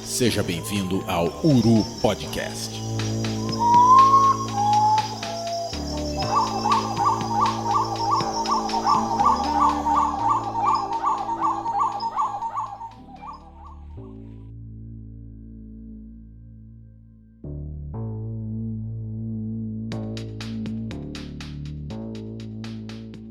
Seja bem-vindo ao Uru Podcast.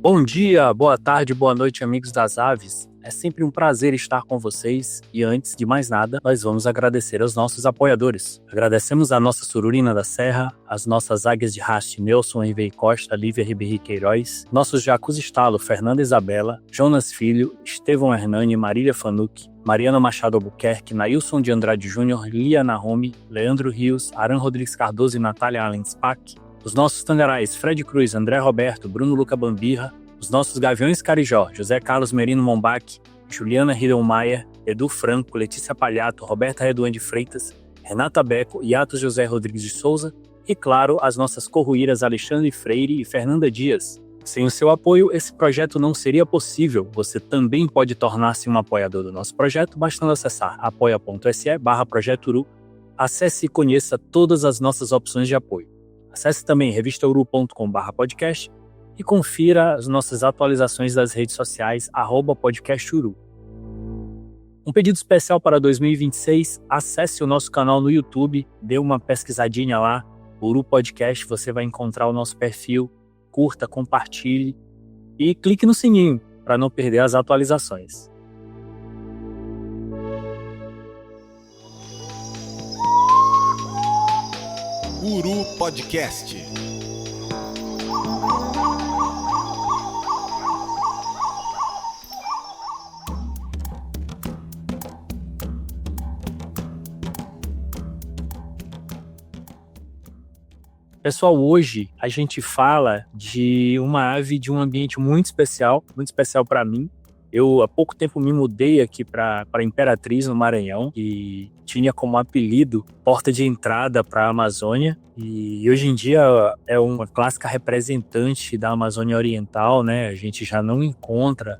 Bom dia, boa tarde, boa noite, amigos das aves. É sempre um prazer estar com vocês e antes de mais nada, nós vamos agradecer aos nossos apoiadores. Agradecemos a nossa Sururina da Serra, as nossas águias de haste Nelson Henvei Costa, Lívia Ribeirinho Queiroz, nossos Jacuz Estalo, Fernanda Isabela, Jonas Filho, Estevão Hernani, Marília Fanucchi, Mariana Machado Albuquerque, Nailson de Andrade Júnior, Lia Nahomi, Leandro Rios, Aran Rodrigues Cardoso e Natália Allen Spack, os nossos Tangarais Fred Cruz, André Roberto, Bruno Luca Bambirra, os nossos Gaviões Carijó, José Carlos Merino Mombac, Juliana Ridelmaier, Edu Franco, Letícia Palhato, Roberta Reduan de Freitas, Renata Beco, Yatos José Rodrigues de Souza e, claro, as nossas corruíras Alexandre Freire e Fernanda Dias. Sem o seu apoio, esse projeto não seria possível. Você também pode tornar-se um apoiador do nosso projeto, bastando acessar apoia.se/projeturu. Acesse e conheça todas as nossas opções de apoio. Acesse também revistauru.com/podcast e confira as nossas atualizações das redes sociais @podcasturu. Um pedido especial para 2026, acesse o nosso canal no YouTube, dê uma pesquisadinha lá, Uru Podcast, você vai encontrar o nosso perfil, curta, compartilhe e clique no sininho para não perder as atualizações. Uru Podcast. Pessoal, hoje a gente fala de uma ave de um ambiente muito especial para mim. Eu há pouco tempo me mudei aqui para Imperatriz, no Maranhão, e tinha como apelido porta de entrada para a Amazônia. E hoje em dia é uma clássica representante da Amazônia Oriental, né? A gente já não encontra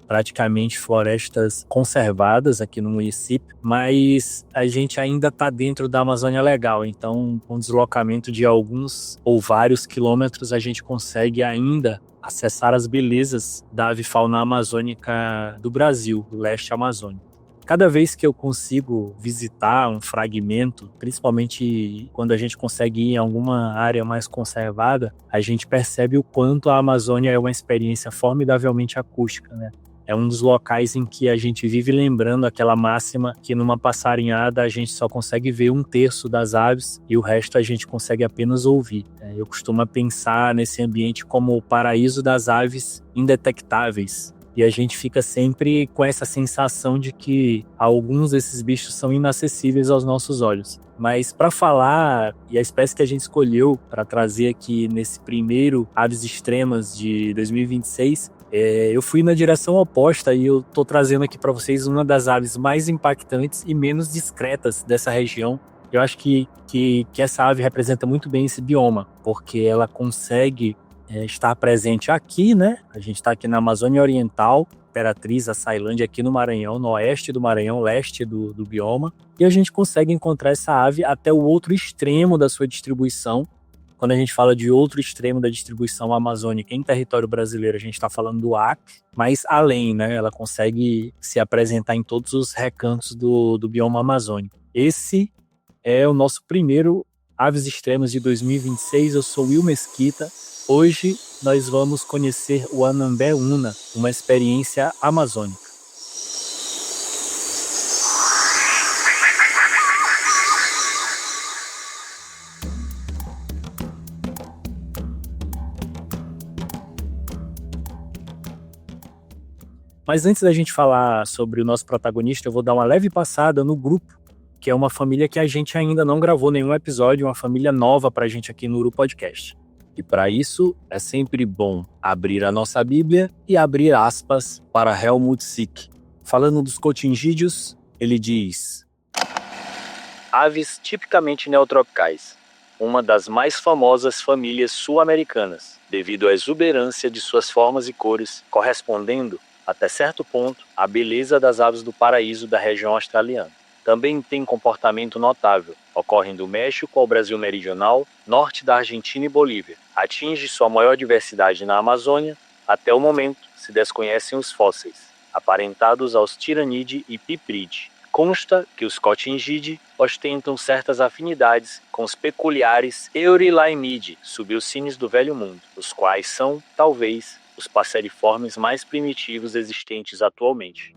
praticamente florestas conservadas aqui no município, mas a gente ainda está dentro da Amazônia Legal, então com deslocamento de alguns ou vários quilômetros a gente consegue ainda acessar as belezas da avifauna amazônica do Brasil, do leste amazônico. Cada vez que eu consigo visitar um fragmento, principalmente quando a gente consegue ir em alguma área mais conservada, a gente percebe o quanto a Amazônia é uma experiência formidavelmente acústica, né? É um dos locais em que a gente vive lembrando aquela máxima que numa passarinhada a gente só consegue ver 1/3 das aves e o resto a gente consegue apenas ouvir. Eu costumo pensar nesse ambiente como o paraíso das aves indetectáveis. E a gente fica sempre com essa sensação de que alguns desses bichos são inacessíveis aos nossos olhos. Mas para falar, e a espécie que a gente escolheu para trazer aqui nesse primeiro Aves Extremas de 2026, eu fui na direção oposta e eu tô trazendo aqui para vocês uma das aves mais impactantes e menos discretas dessa região. Eu acho que essa ave representa muito bem esse bioma, porque ela consegue estar presente aqui, né? A gente está aqui na Amazônia Oriental, Imperatriz, Açailândia, aqui no Maranhão, no oeste do Maranhão, leste do bioma, e a gente consegue encontrar essa ave até o outro extremo da sua distribuição. Quando a gente fala de outro extremo da distribuição amazônica em território brasileiro, a gente está falando do Acre, mas além, né, ela consegue se apresentar em todos os recantos do bioma amazônico. Esse é o nosso primeiro Aves Extremas de 2026. Eu sou Will Mesquita. Hoje nós vamos conhecer o Anambé Una, uma experiência amazônica. Mas antes da gente falar sobre o nosso protagonista, eu vou dar uma leve passada no grupo, que é uma família que a gente ainda não gravou nenhum episódio, uma família nova pra gente aqui no Uru Podcast. E para isso, é sempre bom abrir a nossa Bíblia e abrir aspas para Helmut Sick. Falando dos cotingídeos, ele diz: Aves tipicamente neotropicais, uma das mais famosas famílias sul-americanas, devido à exuberância de suas formas e cores, correspondendo, até certo ponto, à beleza das aves do paraíso da região australiana. Também tem comportamento notável, ocorrem do México ao Brasil meridional, norte da Argentina e Bolívia. Atinge sua maior diversidade na Amazônia. Até o momento, se desconhecem os fósseis, aparentados aos Tiranidae e Pipridae. Consta que os Cotingidae ostentam certas afinidades com os peculiares Eurylaemidae, subiocines do Velho Mundo, os quais são, talvez, os passeriformes mais primitivos existentes atualmente.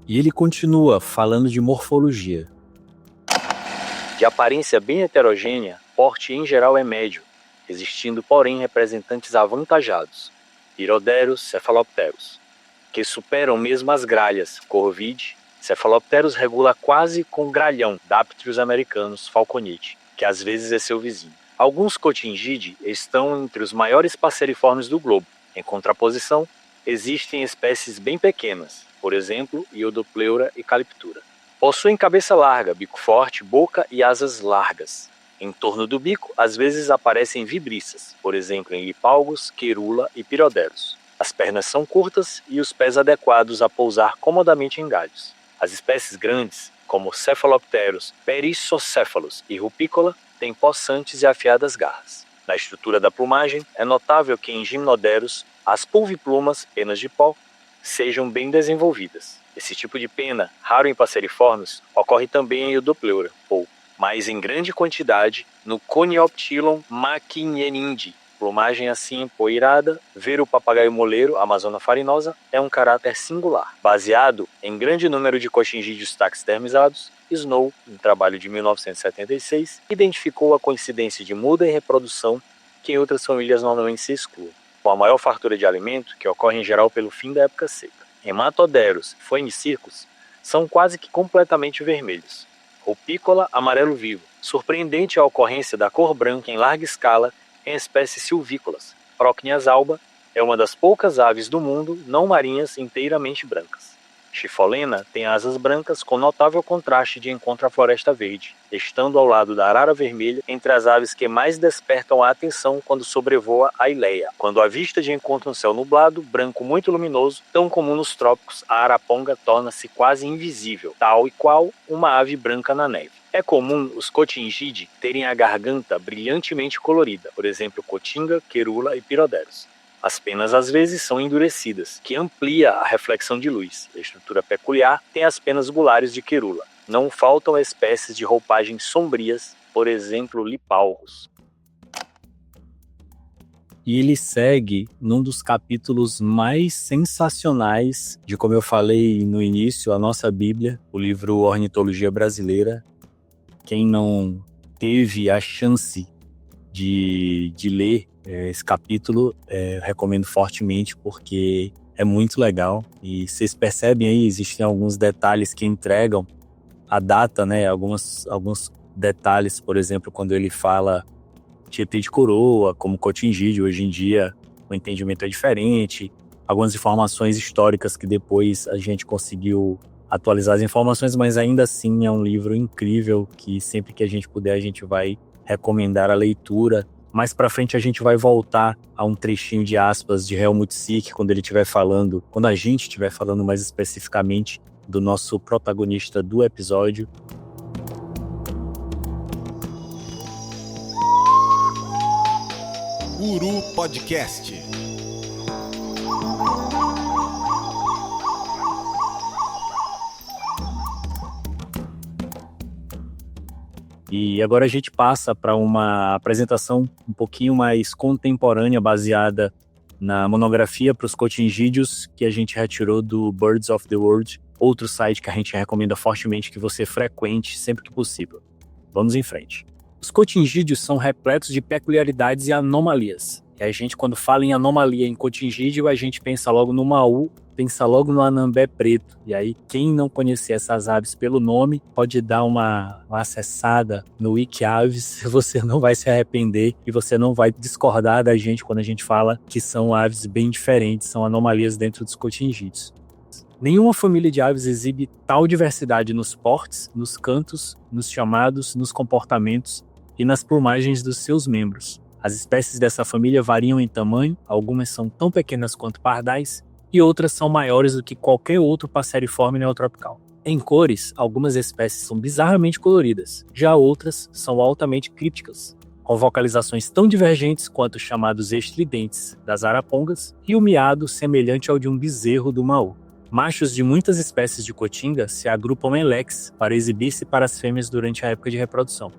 E ele continua falando de morfologia. De aparência bem heterogênea, porte em geral é médio, existindo, porém, representantes avantajados, Piroderos, Cephalopteros, que superam mesmo as gralhas, Corvide. Cephalopteros regula quase com gralhão, Daptrius americanus, Falconite, que às vezes é seu vizinho. Alguns Cotingidae estão entre os maiores passeriformes do globo. Em contraposição, existem espécies bem pequenas, por exemplo, Iodopleura e Caliptura. Possuem cabeça larga, bico forte, boca e asas largas. Em torno do bico, às vezes aparecem vibriças, por exemplo em Lipalgos, Querula e Piroderos. As pernas são curtas e os pés adequados a pousar comodamente em galhos. As espécies grandes, como Cephalopteros, Perissocéphalos e Rupicola, têm possantes e afiadas garras. Na estrutura da plumagem, é notável que em Gymnoderos, as pulviplumas, penas de pó, sejam bem desenvolvidas. Esse tipo de pena, raro em passeriformes, ocorre também em Iodopleura, pouco, mas em grande quantidade no Conioptilon maquineninde. Plumagem assim empoeirada, ver o papagaio moleiro, Amazona farinosa, é um caráter singular. Baseado em grande número de cotingídeos taxidermizados, Snow, em trabalho de 1976, identificou a coincidência de muda em reprodução que em outras famílias normalmente se exclui, com a maior fartura de alimento, que ocorre em geral pelo fim da época seca. Hematoderos e Phoenicircus são quase que completamente vermelhos. Rupicola, amarelo vivo. Surpreendente a ocorrência da cor branca em larga escala em espécies silvícolas. Procnias alba é uma das poucas aves do mundo não marinhas inteiramente brancas. Chifolena tem asas brancas com notável contraste de encontro à floresta verde, estando ao lado da arara vermelha entre as aves que mais despertam a atenção quando sobrevoa a Ileia. Quando a vista de encontro no céu nublado, branco muito luminoso, tão comum nos trópicos, a araponga torna-se quase invisível, tal e qual uma ave branca na neve. É comum os Cotingidae terem a garganta brilhantemente colorida, por exemplo, Cotinga, Querula e Piroderos. As penas às vezes são endurecidas, que amplia a reflexão de luz. A estrutura peculiar tem as penas gulares de Querula. Não faltam espécies de roupagens sombrias, por exemplo, Lipalgos. E ele segue num dos capítulos mais sensacionais de, como eu falei no início, a nossa Bíblia, o livro Ornitologia Brasileira. Quem não teve a chance de ler esse capítulo, eu recomendo fortemente, porque é muito legal. E vocês percebem aí, existem alguns detalhes que entregam a data, né? Alguns detalhes, por exemplo, quando ele fala Tietê de coroa, como Cotingídeo, hoje em dia o entendimento é diferente. Algumas informações históricas que depois a gente conseguiu atualizar as informações, mas ainda assim é um livro incrível que sempre que a gente puder a gente vai recomendar a leitura. Mais pra frente a gente vai voltar a um trechinho de aspas de Helmut Sick quando a gente estiver falando mais especificamente do nosso protagonista do episódio. Uru Podcast. E agora a gente passa para uma apresentação um pouquinho mais contemporânea, baseada na monografia para os cotingídeos que a gente retirou do Birds of the World, outro site que a gente recomenda fortemente que você frequente sempre que possível. Vamos em frente. Os cotingídeos são repletos de peculiaridades e anomalias. E a gente, quando fala em anomalia em cotingídeo, a gente pensa logo no Maú, pensa logo no anambé preto. E aí, quem não conhecer essas aves pelo nome, pode dar uma acessada no Wikiaves, você não vai se arrepender e você não vai discordar da gente quando a gente fala que são aves bem diferentes, são anomalias dentro dos cotingídeos. Nenhuma família de aves exibe tal diversidade nos portes, nos cantos, nos chamados, nos comportamentos e nas plumagens dos seus membros. As espécies dessa família variam em tamanho, algumas são tão pequenas quanto pardais e outras são maiores do que qualquer outro passeriforme neotropical. Em cores, algumas espécies são bizarramente coloridas, já outras são altamente crípticas, com vocalizações tão divergentes quanto os chamados estridentes das arapongas e o miado semelhante ao de um bezerro do Maú. Machos de muitas espécies de cotinga se agrupam em leques para exibir-se para as fêmeas durante a época de reprodução.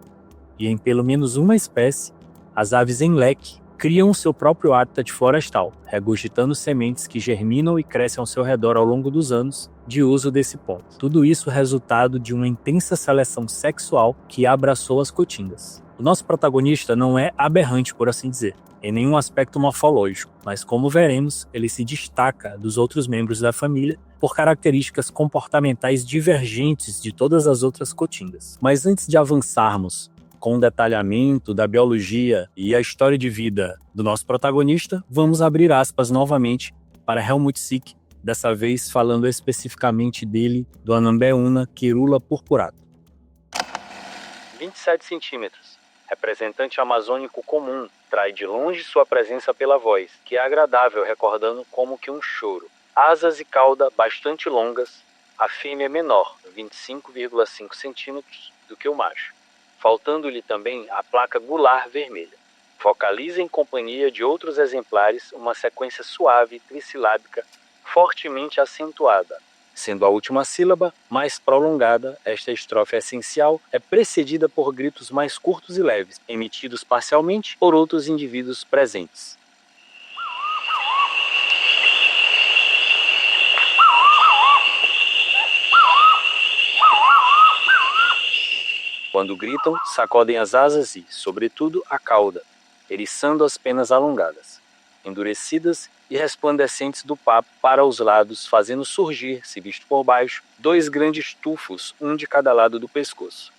E em pelo menos uma espécie, as aves em leque criam seu próprio hábitat florestal, regurgitando sementes que germinam e crescem ao seu redor ao longo dos anos de uso desse ponto. Tudo isso resultado de uma intensa seleção sexual que abraçou as cotingas. O nosso protagonista não é aberrante, por assim dizer, em nenhum aspecto morfológico, mas como veremos, ele se destaca dos outros membros da família por características comportamentais divergentes de todas as outras cotingas. Mas antes de avançarmos com o detalhamento da biologia e a história de vida do nosso protagonista, vamos abrir aspas novamente para Helmut Sick, dessa vez falando especificamente dele, do Anambeuna querula purpurata. 27 centímetros. Representante amazônico comum, trai de longe sua presença pela voz, que é agradável, recordando como que um choro. Asas e cauda bastante longas, a fêmea é menor, 25,5 centímetros, do que o macho, faltando-lhe também a placa gular vermelha. Vocaliza em companhia de outros exemplares uma sequência suave trissilábica, fortemente acentuada. Sendo a última sílaba mais prolongada, esta estrofe essencial é precedida por gritos mais curtos e leves, emitidos parcialmente por outros indivíduos presentes. Quando gritam, sacodem as asas e, sobretudo, a cauda, eriçando as penas alongadas, endurecidas e resplandecentes do papo para os lados, fazendo surgir, se visto por baixo, 2 grandes tufos, um de cada lado do pescoço.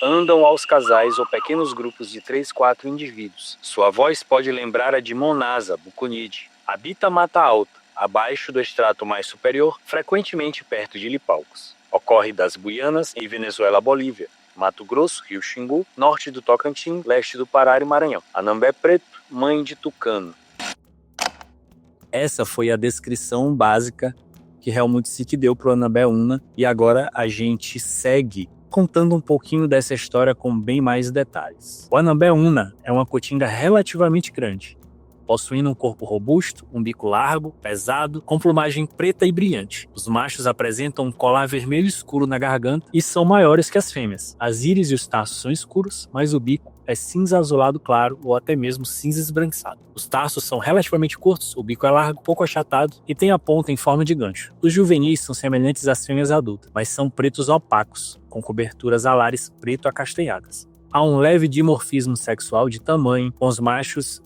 Andam aos casais ou pequenos grupos de 3, 4 indivíduos. Sua voz pode lembrar a de Monasa buconide. Habita a mata alta, abaixo do estrato mais superior, frequentemente perto de lipalcos. Ocorre das Guianas em Venezuela, Bolívia, Mato Grosso, Rio Xingu, norte do Tocantins, leste do Pará e Maranhão. Anambé preto, mãe de tucano. Essa foi a descrição básica que Helmut Sick deu para o Anambeuna, e agora a gente segue contando um pouquinho dessa história com bem mais detalhes. O Anambeuna é uma cotinga relativamente grande, possuindo um corpo robusto, um bico largo, pesado, com plumagem preta e brilhante. Os machos apresentam um colar vermelho escuro na garganta e são maiores que as fêmeas. As íris e os tarsos são escuros, mas o bico é cinza azulado claro ou até mesmo cinza esbranquiçado. Os tarsos são relativamente curtos, o bico é largo, pouco achatado e tem a ponta em forma de gancho. Os juvenis são semelhantes às fêmeas adultas, mas são pretos opacos, com coberturas alares preto acastanhadas. Há um leve dimorfismo sexual de tamanho, com os machos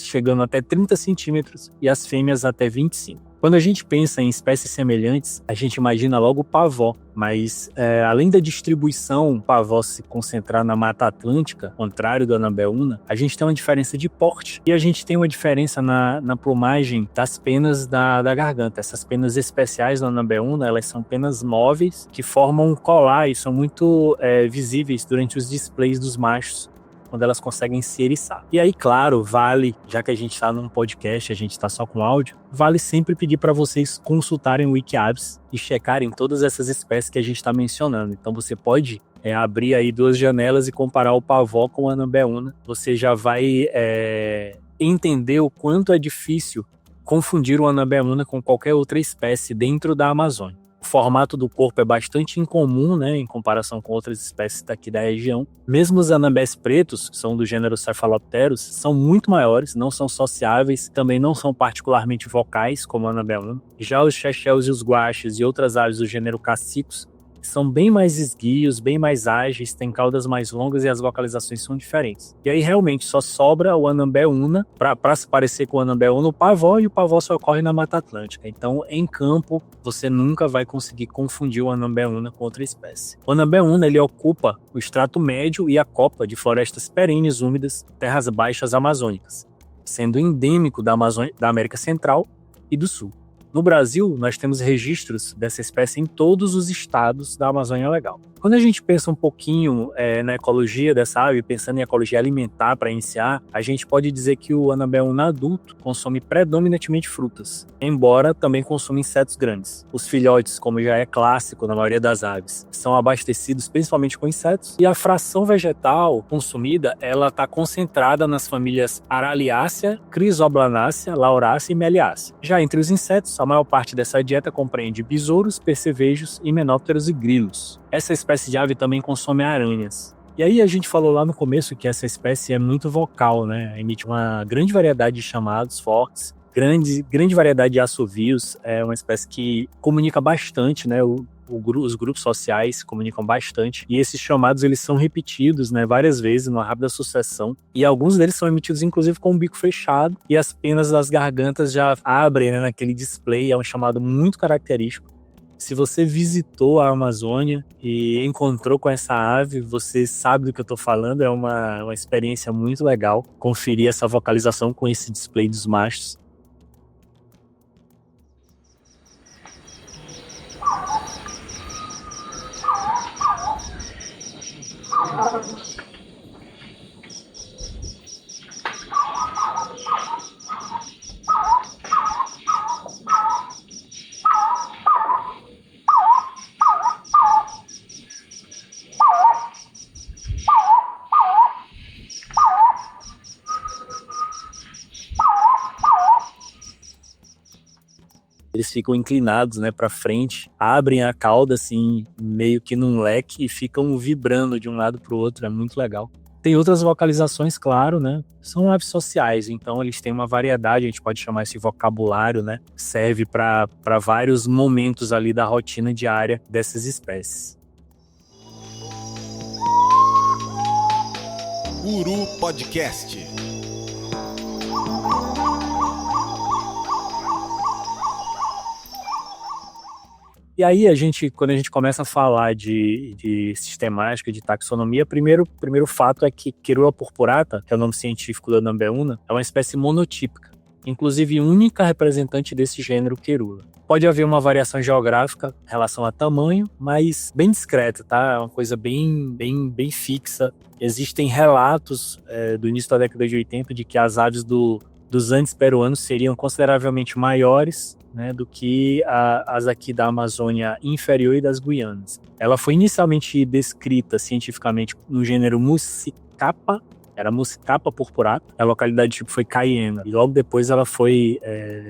chegando até 30 centímetros e as fêmeas até 25. Quando a gente pensa em espécies semelhantes, a gente imagina logo o pavó, mas além da distribuição, o pavó se concentrar na Mata Atlântica, contrário do Anambeuna, a gente tem uma diferença de porte e a gente tem uma diferença na plumagem das penas da garganta. Essas penas especiais do Anambeuna, elas são penas móveis que formam um colar e são muito visíveis durante os displays dos machos, quando elas conseguem se eriçar. E aí, claro, vale, já que a gente está num podcast, a gente está só com áudio, vale sempre pedir para vocês consultarem o Wikiabs e checarem todas essas espécies que a gente está mencionando. Então você pode abrir aí 2 janelas e comparar o pavó com o Anambeuna. Você já vai entender o quanto é difícil confundir o Anambeuna com qualquer outra espécie dentro da Amazônia. O formato do corpo é bastante incomum, né, em comparação com outras espécies daqui da região. Mesmo os anambés pretos, que são do gênero Cephalopterus, são muito maiores, não são sociáveis, também não são particularmente vocais, como o Anambeuna. Já os chechéus e os guaxes e outras aves do gênero Cassicus são bem mais esguios, bem mais ágeis, têm caudas mais longas e as vocalizações são diferentes. E aí realmente só sobra o Anambé una, para se parecer com o Anambé una, o pavó, e o pavó só ocorre na Mata Atlântica. Então, em campo, você nunca vai conseguir confundir o Anambé una com outra espécie. O Anambé una, ele ocupa o estrato médio e a copa de florestas perenes úmidas, terras baixas amazônicas, sendo endêmico da América Central e do Sul. No Brasil, nós temos registros dessa espécie em todos os estados da Amazônia Legal. Quando a gente pensa um pouquinho na ecologia dessa ave, pensando em ecologia alimentar para iniciar, a gente pode dizer que o Anambé una adulto consome predominantemente frutas, embora também consuma insetos grandes. Os filhotes, como já é clássico na maioria das aves, são abastecidos principalmente com insetos, e a fração vegetal consumida ela está concentrada nas famílias Araliacea, Chrysoblanácea, Laurácea e Meliácea. Já entre os insetos, a maior parte dessa dieta compreende besouros, percevejos, himenópteros e grilos. Essa espécie de ave também consome aranhas. E aí a gente falou lá no começo que essa espécie é muito vocal, né? Emite uma grande variedade de chamados fortes, grande variedade de assovios. É uma espécie que comunica bastante, né? Os grupos sociais comunicam bastante, e esses chamados eles são repetidos, né, várias vezes, numa rápida sucessão, e alguns deles são emitidos inclusive com o bico fechado, e as penas das gargantas já abrem, né, naquele display. É um chamado muito característico. Se você visitou a Amazônia e encontrou com essa ave, você sabe do que eu estou falando. É uma experiência muito legal conferir essa vocalização com esse display dos machos. Eles ficam inclinados, né, para frente, abrem a cauda assim, meio que num leque, e ficam vibrando de um lado para o outro. É muito legal. Tem outras vocalizações, claro, né? São aves sociais, então eles têm uma variedade, a gente pode chamar esse vocabulário, né? Serve para vários momentos ali da rotina diária dessas espécies. Uru Podcast. E aí, quando a gente começa a falar de sistemática, de taxonomia, primeiro fato é que Querula purpurata, que é o nome científico da Anambé una, é uma espécie monotípica, inclusive única representante desse gênero Querula. Pode haver uma variação geográfica em relação a tamanho, mas bem discreta, tá? É uma coisa bem fixa. Existem relatos do início da década de 80 de que as aves dos Andes peruanos seriam consideravelmente maiores, né, do que as aqui da Amazônia inferior e das Guianas. Ela foi inicialmente descrita cientificamente no gênero Muscicapa, era Muscicapa purpurata, a localidade tipo foi Cayena, e logo depois ela foi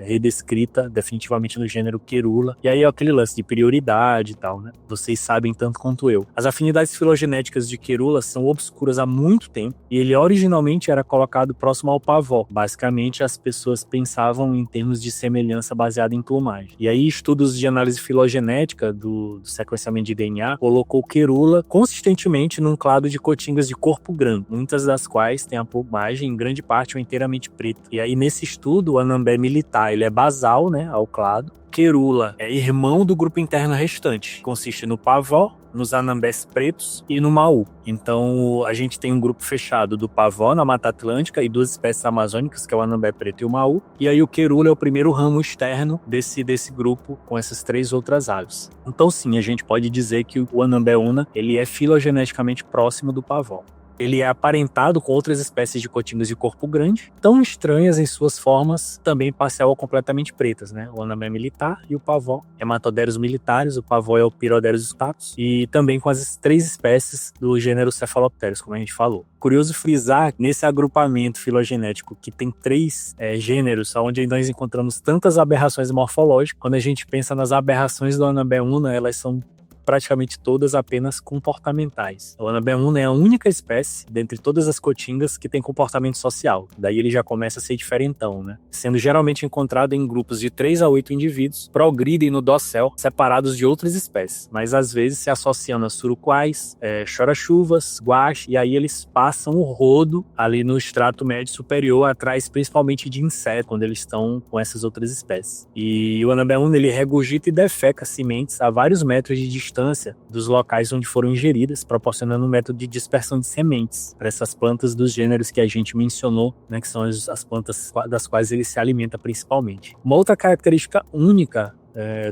redescrita definitivamente no gênero Querula. E aí é aquele lance de prioridade e tal, né? Vocês sabem tanto quanto eu. As afinidades filogenéticas de Querula são obscuras há muito tempo, e ele originalmente era colocado próximo ao pavó. Basicamente, as pessoas pensavam em termos de semelhança baseada em plumagem. E aí, estudos de análise filogenética do sequenciamento de DNA colocou Querula consistentemente num clado de cotingas de corpo grande, muitas das quais tem a plumagem em grande parte ou inteiramente preta. E aí, nesse estudo, o Anambé militar, ele é basal, né, ao clado. Querula é irmão do grupo interno restante, que consiste no pavó, nos anambés pretos e no maú. Então, a gente tem um grupo fechado do pavó na Mata Atlântica e duas espécies amazônicas, que é o anambé preto e o maú. E aí o Querula é o primeiro ramo externo desse grupo com essas três outras aves. Então, sim, a gente pode dizer que o Anambé una, ele é filogeneticamente próximo do pavó. Ele é aparentado com outras espécies de cotingas de corpo grande, tão estranhas em suas formas, também parcial ou completamente pretas, né? O Anambé militar e o pavó, Hematoderus militaris, o pavó é o Pyroderus status, e também com as três espécies do gênero Cephalopterus, como a gente falou. Curioso frisar, nesse agrupamento filogenético que tem três gêneros, onde nós encontramos tantas aberrações morfológicas, quando a gente pensa nas aberrações do Anambé una, elas são praticamente todas apenas comportamentais. O Anabeuna é a única espécie, dentre todas as cotingas, que tem comportamento social. Daí ele já começa a ser diferentão, né? Sendo geralmente encontrado em grupos de 3 a 8 indivíduos, progridem no dossel, separados de outras espécies, mas às vezes se associando a surucuais, chora-chuvas, guache, e aí eles passam o rodo ali no extrato médio superior, atrás principalmente de insetos, quando eles estão com essas outras espécies. E o Anabeuna, ele regurgita e defeca sementes a vários metros de distância dos locais onde foram ingeridas, proporcionando um método de dispersão de sementes para essas plantas dos gêneros que a gente mencionou, né, que são as plantas das quais ele se alimenta principalmente. Uma outra característica única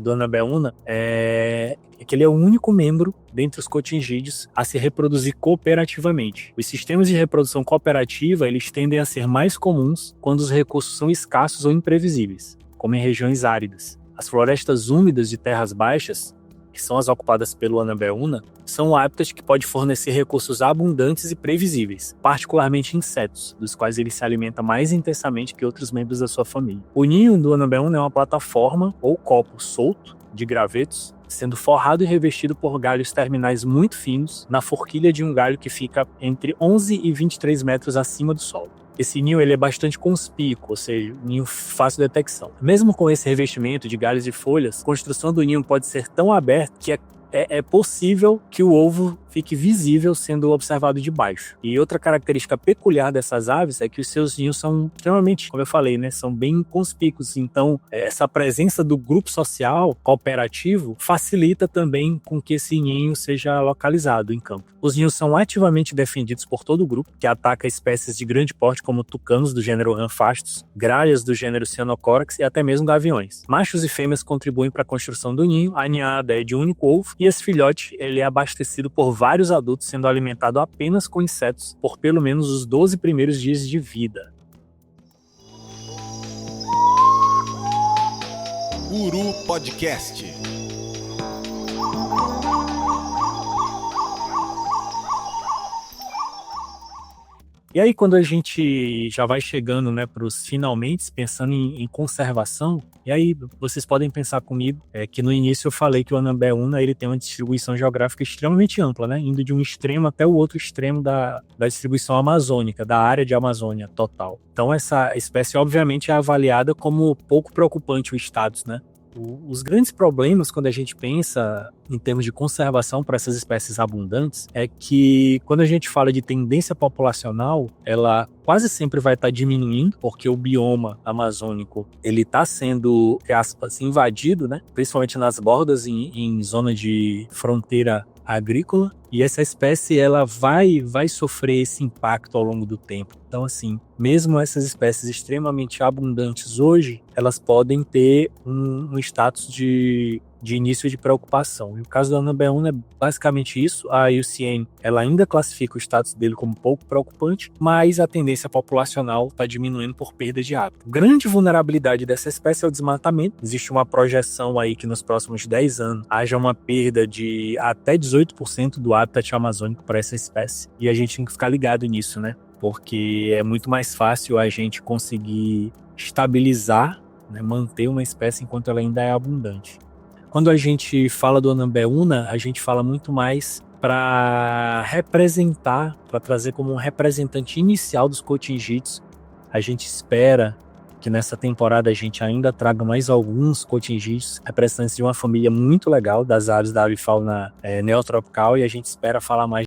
do Anabeuna é que ele é o único membro dentre os cotingídeos a se reproduzir cooperativamente. Os sistemas de reprodução cooperativa, eles tendem a ser mais comuns quando os recursos são escassos ou imprevisíveis, como em regiões áridas. As florestas úmidas de terras baixas, que são as ocupadas pelo Anabeuna, são hábitats que podem fornecer recursos abundantes e previsíveis, particularmente insetos, dos quais ele se alimenta mais intensamente que outros membros da sua família. O ninho do Anabeuna é uma plataforma ou copo solto de gravetos, sendo forrado e revestido por galhos terminais muito finos na forquilha de um galho que fica entre 11 e 23 metros acima do solo. Esse ninho ele é bastante conspícuo, ou seja, ninho fácil de detecção. Mesmo com esse revestimento de galhos e folhas, a construção do ninho pode ser tão aberta que é possível que o ovo fique visível sendo observado de baixo. E outra característica peculiar dessas aves é que os seus ninhos são extremamente, como eu falei, né, são bem conspícuos. Então, essa presença do grupo social cooperativo facilita também com que esse ninho seja localizado em campo. Os ninhos são ativamente defendidos por todo o grupo, que ataca espécies de grande porte como tucanos do gênero Anfastos, gralhas do gênero Cyanocorax e até mesmo gaviões. Machos e fêmeas contribuem para a construção do ninho, a ninhada é de um único ovo e esse filhote ele é abastecido por vários adultos, sendo alimentado apenas com insetos por pelo menos os 12 primeiros dias de vida. Uru Podcast. E aí, quando a gente já vai chegando, né, para os finalmente, pensando em conservação, e aí vocês podem pensar comigo que no início eu falei que o Anabeuna ele tem uma distribuição geográfica extremamente ampla, né, indo de um extremo até o outro extremo da distribuição amazônica, da área de Amazônia total. Então essa espécie obviamente é avaliada como pouco preocupante o status, né? Os grandes problemas quando a gente pensa em termos de conservação para essas espécies abundantes é que quando a gente fala de tendência populacional, ela quase sempre vai estar diminuindo, porque o bioma amazônico ele está sendo, aspas, invadido, né? Principalmente nas bordas em zona de fronteira agrícola, e essa espécie ela vai sofrer esse impacto ao longo do tempo. Então, assim, mesmo essas espécies extremamente abundantes hoje, elas podem ter um status de início de preocupação. E o caso do Anabeuna é basicamente isso. A IUCN ela ainda classifica o status dele como pouco preocupante, mas a tendência populacional está diminuindo por perda de hábitat. Grande vulnerabilidade dessa espécie é o desmatamento. Existe uma projeção aí que nos próximos 10 anos haja uma perda de até 18% do hábitat amazônico para essa espécie. E a gente tem que ficar ligado nisso, né? Porque é muito mais fácil a gente conseguir estabilizar, né, manter uma espécie enquanto ela ainda é abundante. Quando a gente fala do Anabeuna, a gente fala muito mais para representar, para trazer como um representante inicial dos cotingídeos. A gente espera que nessa temporada a gente ainda traga mais alguns cotingídeos, representantes de uma família muito legal das aves da avifauna neotropical, e a gente espera falar mais